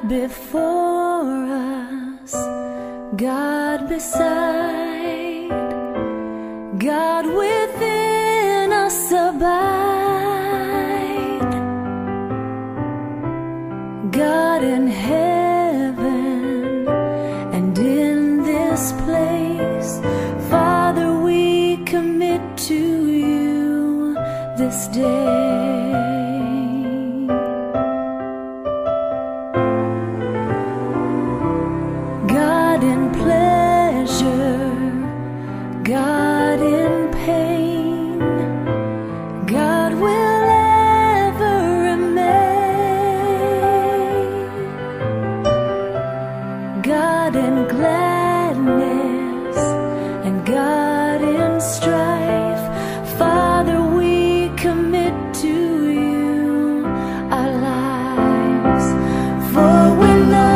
before us, God beside, God within us abide, God in heaven and in this place. Father, we commit to you this day. God in pleasure, God in pain, God will ever remain. God in gladness and God in strife. Father, we commit to you our lives. For we know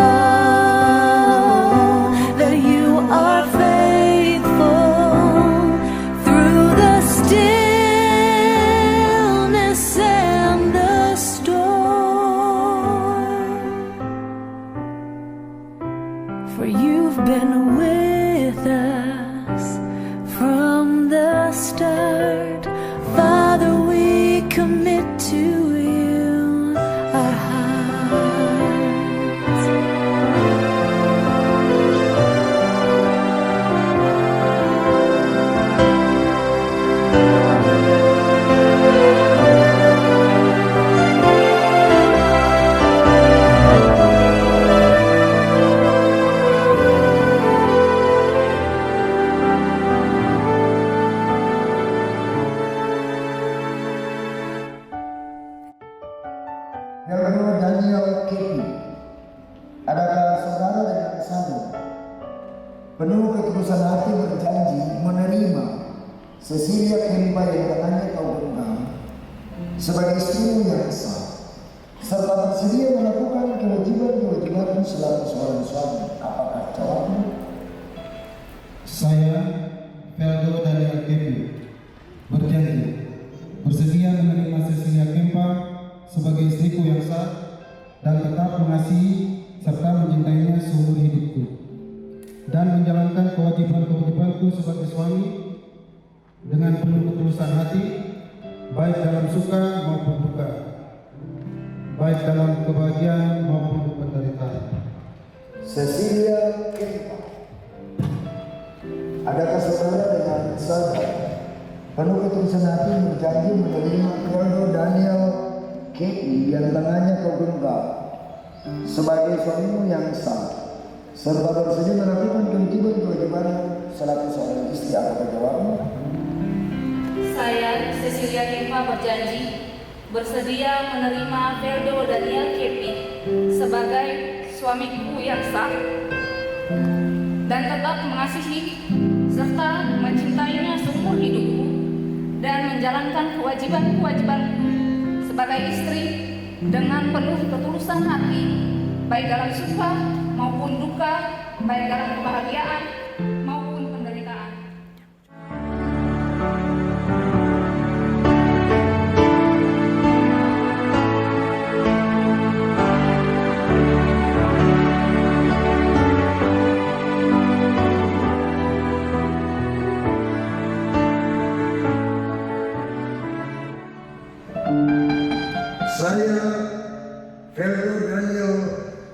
been with us from the start. Father, we commit to you our hearts. Feldo Daniel Kepi, adakah saudara dengan saya penuh ketulusan hati berjanji menerima Cecilia Kempa yang katanya kau genggam sebagai istrimu yang sah, serta bersedia melakukan kewajiban-kewajibanmu selaku seorang suami? Apakah jawabmu? Saya, Feldo Daniel Kepi, berjanji bersedia menerima Cecilia Kempa sebagai istriku yang sah dan tetap mengasihi serta mencintainya seumur hidupku, dan menjalankan kewajiban-kewajibanku sebagai suami dengan penuh ketulusan hati, baik dalam suka maupun duka, baik dalam kebahagiaan maupun penderitaan. Cecilia Kempa, adakah saudara dengan saya penuh ketulusan hati berjanji menerima Feldo Daniel Kepi yang tangannya kau genggam sebagai suamimu yang sah, serta bersedia melakukan kewajiban-kewajiban selaku seorang istri? Apakah jawabmu? Saya, Cecilia Kempa, berjanji bersedia menerima Feldo Daniel Kepi sebagai suamiku yang sah dan tetap mengasihi serta mencintainya seumur hidupku, dan menjalankan kewajiban-kewajibanku sebagai istri dengan penuh ketulusan hati, baik dalam suka maupun duka, baik dalam kebahagiaan maupun penderitaan. Saya, Feldo Daniel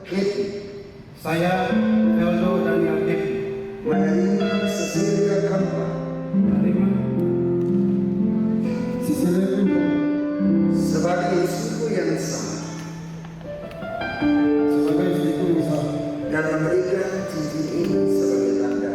Kepi, Saya, Feldo Daniel Kepi, menerima Cecilia Kempa menerima Cecilia Kempa sebagai istriku yang sah sebagai istriku yang sah dan memberikan cincin ini sebagai tanda.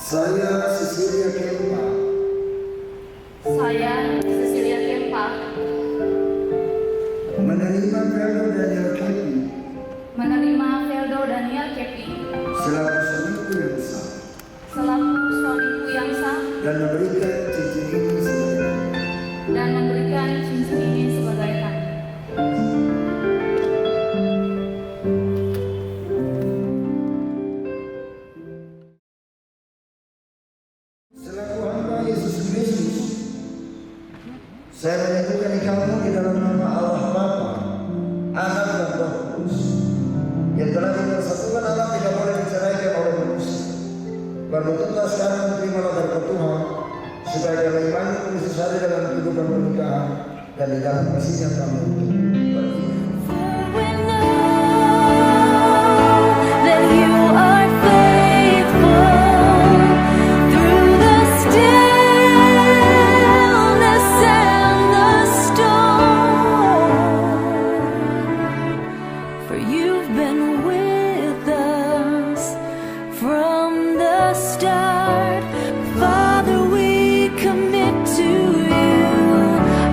Saya, Cecilia Kempa, Saya, Cecilia Kempa, dan memberikan cincin ini sebagai tanda. Selaku hamba Yesus Kristus, saya menyatukan kamu di dalam nama Allah Bapa, Anak dan Roh Kudus, yang telah dipersatukan Allah tidak boleh diceraikan oleh manusia. Berlututlah sekarang menerima berkat Tuhan, supaya dalam iman Kristus ada dalam kehidupan pernikahan dan di dalam kasihnya kamu untuk berfikir. We know that you are faithful through the stillness and the storm. For you've been with us from the start. Father, we commit to you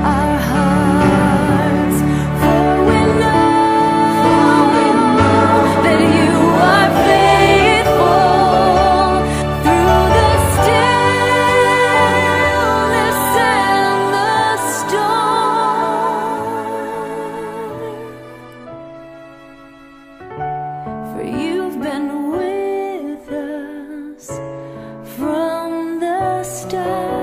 our hearts. For we know that you are faithful through the stillness and the storm. For you've been with us from the start.